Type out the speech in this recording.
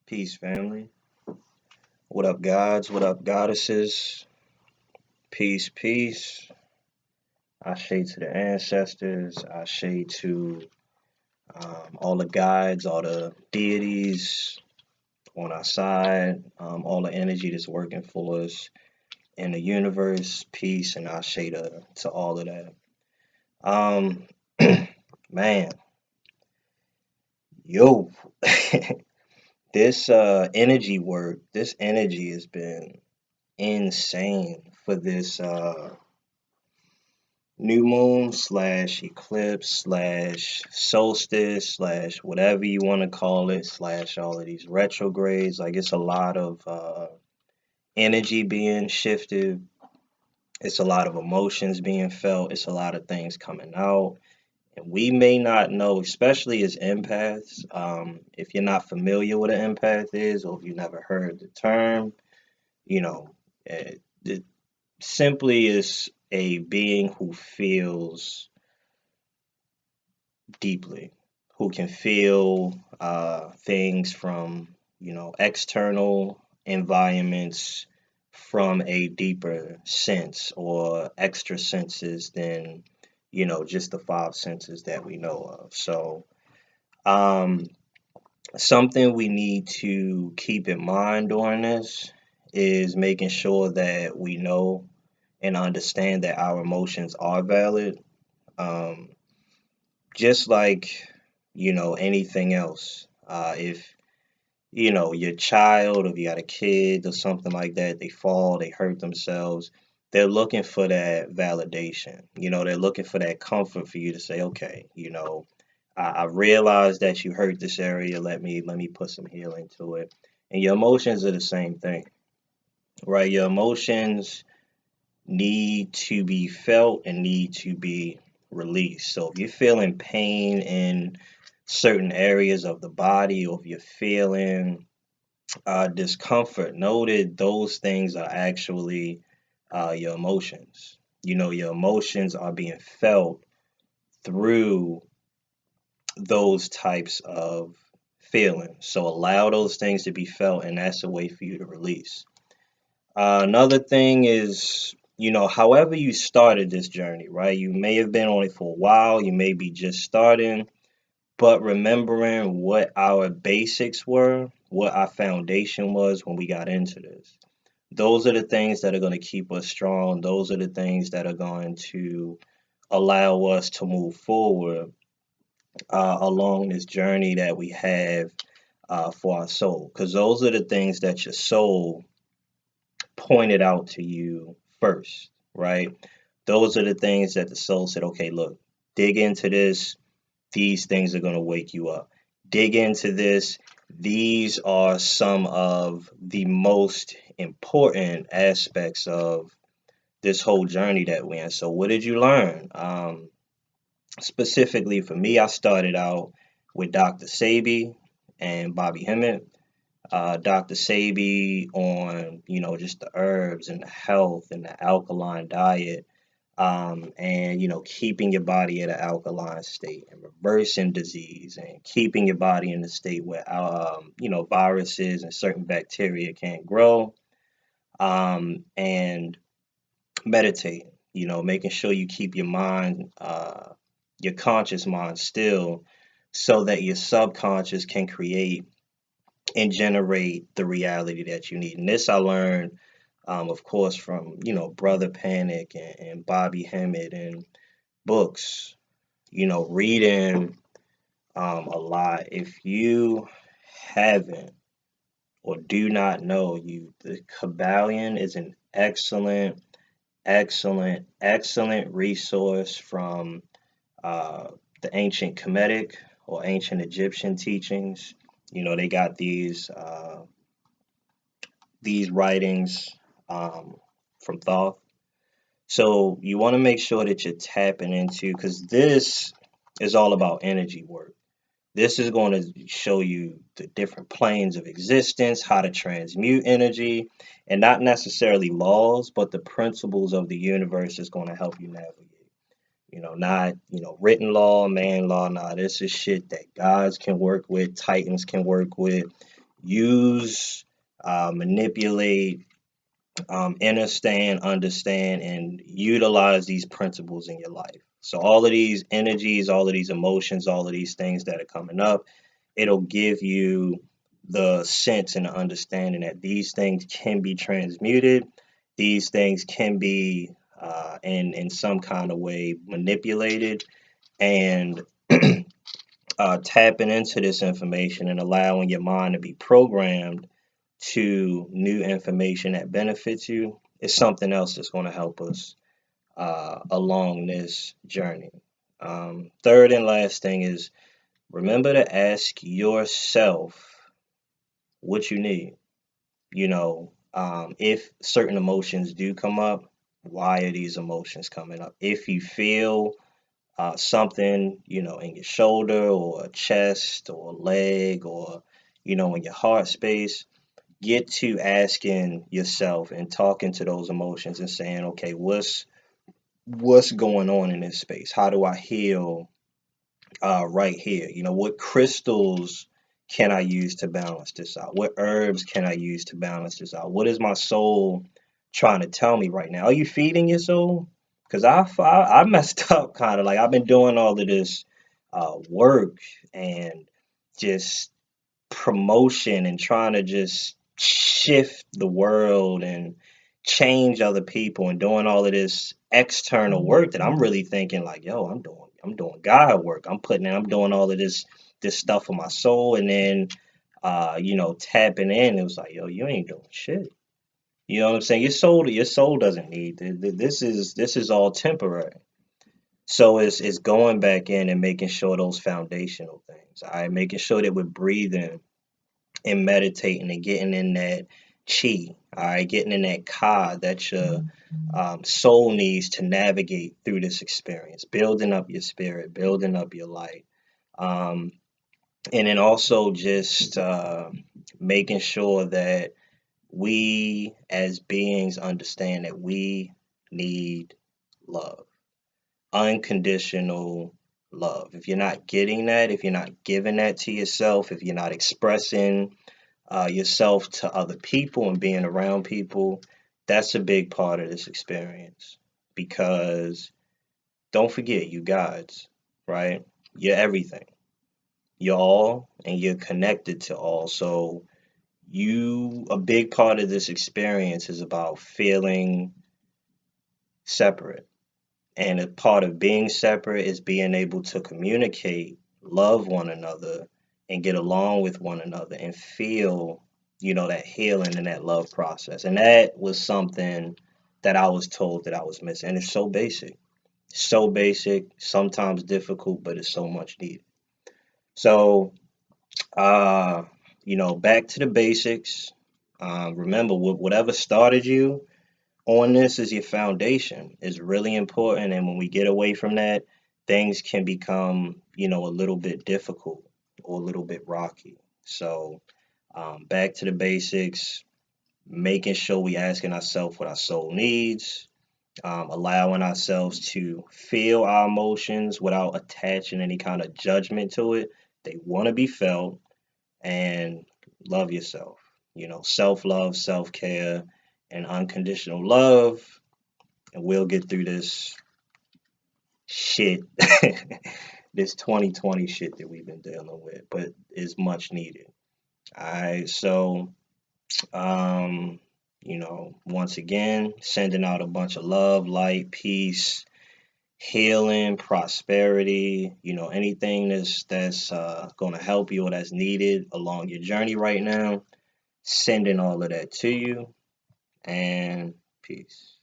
Peace, family. What up, gods? What up, goddesses? Peace, peace. Ashe to the ancestors. Ashe to all the guides, all the deities on our side, all the energy that's working for us in the universe. Peace and Ashe to all of that. Um, man, yo, this energy work, this energy has been insane for this new moon slash eclipse slash solstice slash whatever you want to call it slash all of these retrogrades. Like it's a lot of energy being shifted. It's a lot of emotions being felt. It's a lot of things coming out. And we may not know, especially as empaths, if you're not familiar with an empath is, or if you never heard the term, you know, it simply is a being who feels deeply, who can feel things from, external environments from a deeper sense or extra senses than, just the five senses that we know of. So, um, something we need to keep in mind during this is making sure that we know and understand that our emotions are valid. Um, just like anything else, if your child, if you got a kid or something like that, they fall, they hurt themselves, they're looking for that validation. They're looking for that comfort for you to say, okay, I realize that you hurt this area, let me put some healing to it. And your emotions are the same thing, right? Your emotions need to be felt and need to be released. So if you're feeling pain in certain areas of the body, or if you're feeling discomfort, know that those things are actually your emotions. Your emotions are being felt through those types of feelings. So allow those things to be felt, and that's a way for you to release. Another thing is, however you started this journey, right? You may have been on it for a while, you may be just starting, but remembering what our basics were, what our foundation was when we got into this. Those are the things that are going to keep us strong. Those are the things that are going to allow us to move forward along this journey that we have for our soul. Because those are the things that your soul pointed out to you first, right? Those are the things that the soul said, okay, look, dig into this. These things are going to wake you up. Dig into this. These are some of the most important aspects of this whole journey that we're in. So, what did you learn? Specifically for me, I started out with Dr. Sabi and Bobby Hemmett. Dr. Sabi on, just the herbs and the health and the alkaline diet, and, keeping your body at an alkaline state and reversing disease and keeping your body in a state where, viruses and certain bacteria can't grow, and meditating, making sure you keep your mind, your conscious mind still so that your subconscious can create and generate the reality that you need. And this I learned, of course, from Brother Panic and Bobby Hemmett and books. Reading a lot. If you haven't or do not know, the Kabbalion is an excellent, excellent, excellent resource from uh, the ancient Kemetic or ancient Egyptian teachings. They got these writings from Thoth. So you want to make sure that you're tapping into, because this is all about energy work. This is going to show you the different planes of existence, how to transmute energy, and not necessarily laws, but the principles of the universe is going to help you navigate. Not, written law, man law. Nah, this is shit that gods can work with, titans can work with, use, manipulate, understand, and utilize these principles in your life. So all of these energies, all of these emotions, all of these things that are coming up, it'll give you the sense and the understanding that these things can be transmuted. These things can be, in some kind of way, manipulated, and tapping into this information and allowing your mind to be programmed to new information that benefits you is something else that's going to help us, along this journey. Third and last thing is, remember to ask yourself what you need. If certain emotions do come up, why are these emotions coming up? If you feel, something, in your shoulder or chest or leg, or, in your heart space, get to asking yourself and talking to those emotions and saying, okay, what's going on in this space? How do I heal, right here? What crystals can I use to balance this out? What herbs can I use to balance this out? What is my soul trying to tell me right now? Are you feeding your soul? Because I messed up, kind of like I've been doing all of this, work, and just promotion, and trying to just shift the world and change other people, and doing all of this external work, that I'm really thinking like, yo, I'm doing God work. I'm doing all of this stuff for my soul, and then, tapping in, it was like, yo, you ain't doing shit. You know what I'm saying? Your soul doesn't need this is all temporary. So it's going back in and making sure those foundational things. All right, making sure that we're breathing and meditating and getting in that chi, all right, getting in that ka that your, soul needs to navigate through this experience, building up your spirit, building up your light. Um, and then also just, making sure that we as beings understand that we need love, unconditional love. If you're not getting that, if you're not giving that to yourself, if you're not expressing, yourself to other people and being around people, that's a big part of this experience. Because don't forget, you guys, right? You're everything. You're all, and you're connected to all. So a big part of this experience is about feeling separate. And a part of being separate is being able to communicate, love one another, and get along with one another and feel, that healing and that love process. And that was something that I was told that I was missing. And it's so basic, sometimes difficult, but it's so much needed. So, uh, back to the basics. Remember, whatever started you on this is your foundation, is really important. And when we get away from that, things can become, a little bit difficult or a little bit rocky. So, back to the basics, making sure we asking ourselves what our soul needs, allowing ourselves to feel our emotions without attaching any kind of judgment to it. They want to be felt, and love yourself. Self love, self care, and unconditional love, and we'll get through this shit, this 2020 shit that we've been dealing with, but it's much needed. All right, so, once again, sending out a bunch of love, light, peace, healing, prosperity, anything that's going to help you or that's needed along your journey right now. Sending all of that to you, and peace.